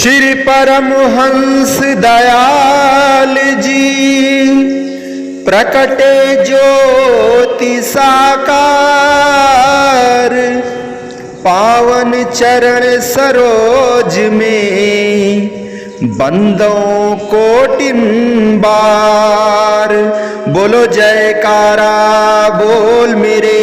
श्री परमहंस दयाल जी प्रकटे ज्योति साकार, पावन चरण सरोज में बंदों कोटिन बार। बोलो जयकारा बोल मेरे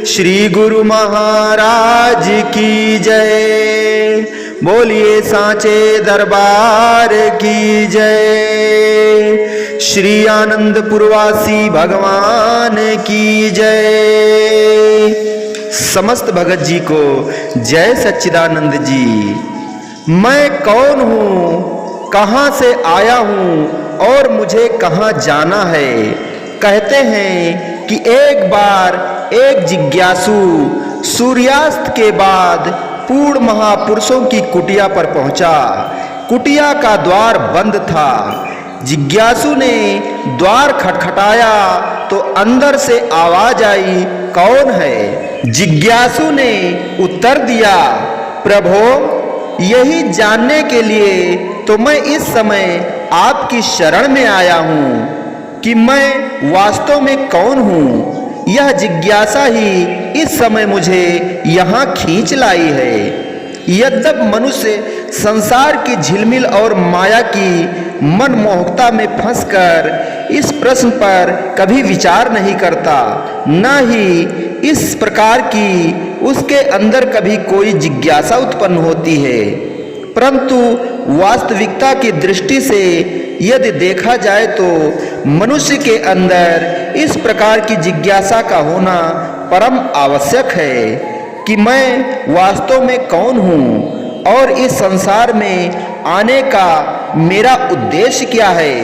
श्री गुरु महाराज की जय। बोलिए सांचे दरबार की जय। श्री आनंदपुरवासी भगवान की जय। समस्त भगत जी को जय सच्चिदानंद जी। मैं कौन हूँ, कहाँ से आया हूँ और मुझे कहाँ जाना है। कहते हैं कि एक बार एक जिज्ञासु सूर्यास्त के बाद पूर्ण महापुरुषों की कुटिया पर पहुंचा। कुटिया का द्वार बंद था। जिज्ञासु ने द्वार खटखटाया तो अंदर से आवाज आई, कौन है। जिज्ञासु ने उत्तर दिया, प्रभो यही जानने के लिए तो मैं इस समय आपकी शरण में आया हूँ कि मैं वास्तव में कौन हूँ। यह जिज्ञासा ही इस समय मुझे यहाँ खींच लाई है। यद्यप मनुष्य संसार की झिलमिल और माया की मनमोहकता में फंसकर इस प्रश्न पर कभी विचार नहीं करता, न ही इस प्रकार की उसके अंदर कभी कोई जिज्ञासा उत्पन्न होती है, परंतु वास्तविकता की दृष्टि से यदि देखा जाए तो मनुष्य के अंदर इस प्रकार की जिज्ञासा का होना परम आवश्यक है कि मैं वास्तव में कौन हूँ और इस संसार में आने का मेरा उद्देश्य क्या है।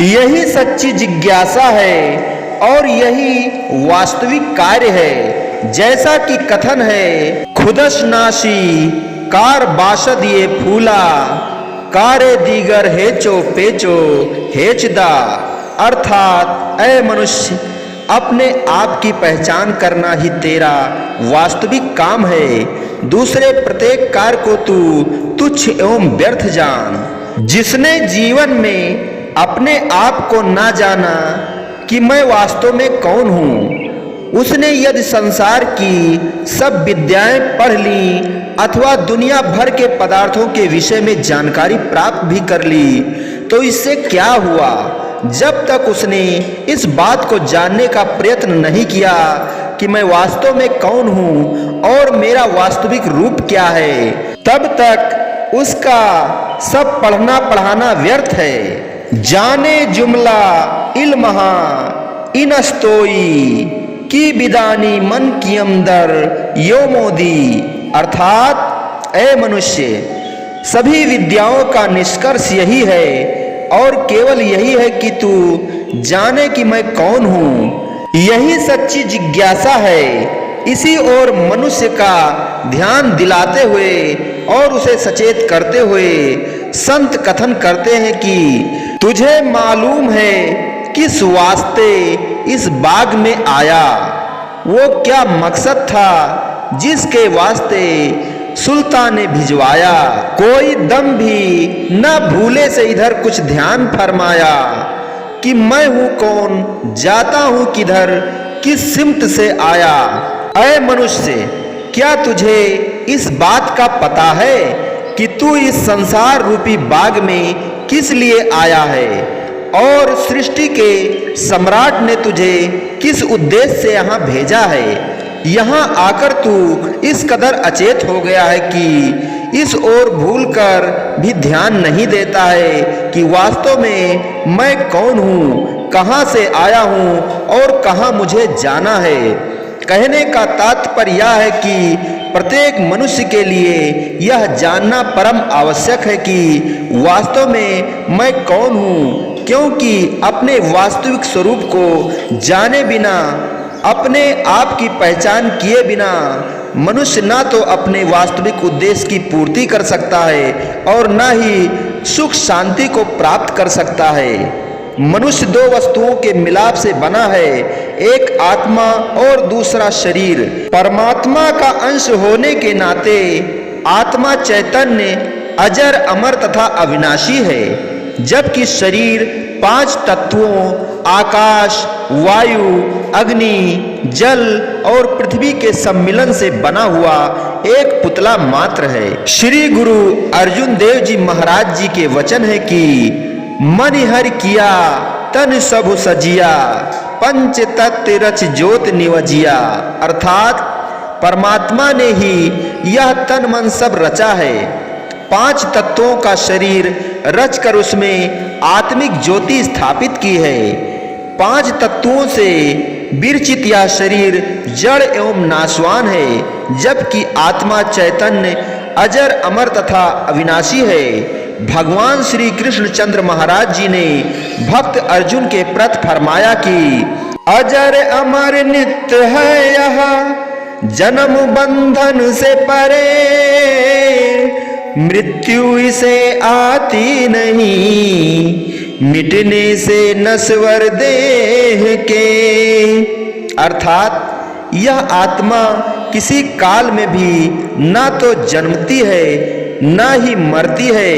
यही सच्ची जिज्ञासा है और यही वास्तविक कार्य है। जैसा कि कथन है, खुदश नाशी कार बाशद ये फूला, कारे दीगर हेचो पेचो हेचदा। अर्थात ऐ मनुष्य, अपने आप की पहचान करना ही तेरा वास्तविक काम है। दूसरे प्रत्येक कार्य को तू तुच्छ एवं व्यर्थ जान। जिसने जीवन में अपने आप को ना जाना कि मैं वास्तव में कौन हूँ, उसने यदि संसार की सब विद्याएं पढ़ ली अथवा दुनिया भर के पदार्थों के विषय में जानकारी प्राप्त भी कर ली तो इससे क्या हुआ, जब तक उसने इस बात को जानने का प्रयत्न नहीं किया कि मैं वास्तव में कौन हूँ और मेरा वास्तविक रूप क्या है, तब तक उसका सब पढ़ना पढ़ाना व्यर्थ है। जाने जुमला इल्महा इनस्तोई की बिदानी मन की अंदर यो मोदी। अर्थात ऐ मनुष्य, सभी विद्याओं का निष्कर्ष यही है और केवल यही है कि तू जाने कि मैं कौन हूँ। यही सच्ची जिज्ञासा है। इसी ओर मनुष्य का ध्यान दिलाते हुए और उसे सचेत करते हुए संत कथन करते हैं कि तुझे मालूम है किस वास्ते इस बाग में आया, वो क्या मकसद था जिसके वास्ते सुल्तान ने भिजवाया। कोई दम भी न भूले से इधर कुछ ध्यान फरमाया कि मैं हूँ कौन, जाता हूँ किधर, किस सिमत से आया। ऐ मनुष्य, क्या तुझे इस बात का पता है कि तू इस संसार रूपी बाग में किस लिए आया है और सृष्टि के सम्राट ने तुझे किस उद्देश्य से यहाँ भेजा है। यहाँ आकर तू इस कदर अचेत हो गया है कि इस ओर भूलकर भी ध्यान नहीं देता है कि वास्तव में मैं कौन हूँ, कहाँ से आया हूँ और कहाँ मुझे जाना है। कहने का तात्पर्य यह है कि प्रत्येक मनुष्य के लिए यह जानना परम आवश्यक है कि वास्तव में मैं कौन हूँ, क्योंकि अपने वास्तविक स्वरूप को जाने बिना, अपने आप की पहचान किए बिना मनुष्य ना तो अपने वास्तविक उद्देश्य की पूर्ति कर सकता है और ना ही सुख शांति को प्राप्त कर सकता है। मनुष्य दो वस्तुओं के मिलाप से बना है, एक आत्मा और दूसरा शरीर। परमात्मा का अंश होने के नाते आत्मा चैतन्य अजर अमर तथा अविनाशी है, जबकि शरीर 5 तत्वों आकाश, वायु, अग्नि, जल और पृथ्वी के सम्मिलन से बना हुआ एक पुतला मात्र है। श्री गुरु अर्जुन देव जी महाराज जी के वचन है कि मन हर किया तन सबु सजिया, पंच तत्व रच ज्योत निवजिया। अर्थात परमात्मा ने ही यह तन मन सब रचा है, 5 तत्वों का शरीर रचकर उसमें आत्मिक ज्योति स्थापित की है। 5 तत्वों से विरचित यह शरीर जड़ एवं नाशवान है, जबकि आत्मा चैतन्य अजर अमर तथा अविनाशी है। भगवान श्री कृष्ण चंद्र महाराज जी ने भक्त अर्जुन के प्रति फरमाया कि अजर अमर नित्य है यह, जन्म बंधन से परे, मृत्यु इसे आती नहीं, मिटने से नश्वर देह के। अर्थात यह आत्मा किसी काल में भी ना तो जन्मती है ना ही मरती है,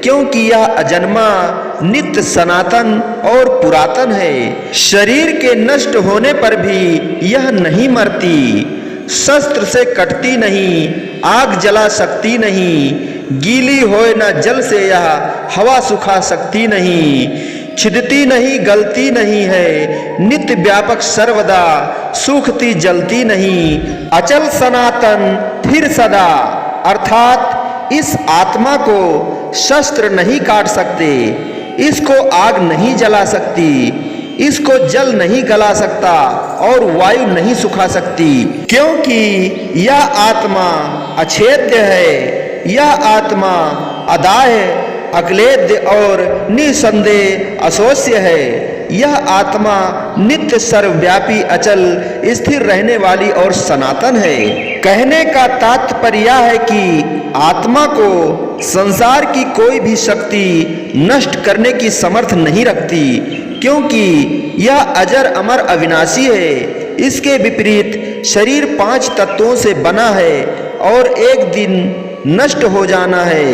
क्योंकि यह अजन्मा, नित्य, सनातन और पुरातन है। शरीर के नष्ट होने पर भी यह नहीं मरती, शस्त्र से कटती नहीं, आग जला सकती नहीं, गीली होए न जल से यह हवा सुखा सकती नहीं, छिदती नहीं, गलती नहीं है, नित्य व्यापक सर्वदा, सूखती जलती नहीं, अचल सनातन फिर सदा। अर्थात इस आत्मा को शस्त्र नहीं काट सकते, इसको आग नहीं जला सकती, इसको जल नहीं गला सकता और वायु नहीं सुखा सकती, क्योंकि यह आत्मा अछेद्य है, यह आत्मा अदाह्य, अक्लेद्य और निसंदेह अशोष्य है। यह आत्मा नित्य, सर्वव्यापी, अचल, स्थिर रहने वाली और सनातन है। कहने का तात्पर्य यह है कि आत्मा को संसार की कोई भी शक्ति नष्ट करने की समर्थ नहीं रखती, क्योंकि यह अजर अमर अविनाशी है। इसके विपरीत शरीर 5 तत्वों से बना है और एक दिन नष्ट हो जाना है।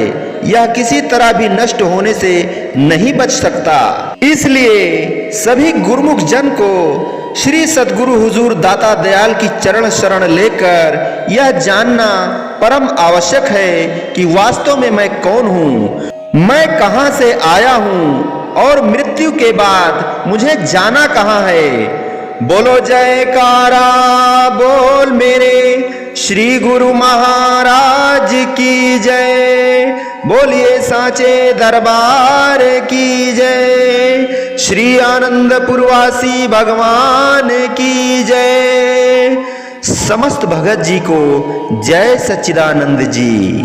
यह किसी तरह भी नष्ट होने से नहीं बच सकता। इसलिए सभी गुरुमुख जन को श्री सद्गुरु हुजूर दाता दयाल की चरण शरण लेकर यह जानना परम आवश्यक है कि वास्तव में मैं कौन हूँ, मैं कहाँ से आया हूँ और मृत्यु के बाद मुझे जाना कहाँ है। बोलो जयकारा बोल मेरे श्री गुरु महाराज की जय, बोलिए साचे दरबार की जय, श्री आनंदपुरवासी भगवान की जय। समस्त भगत जी को जय सच्चिदानंद जी।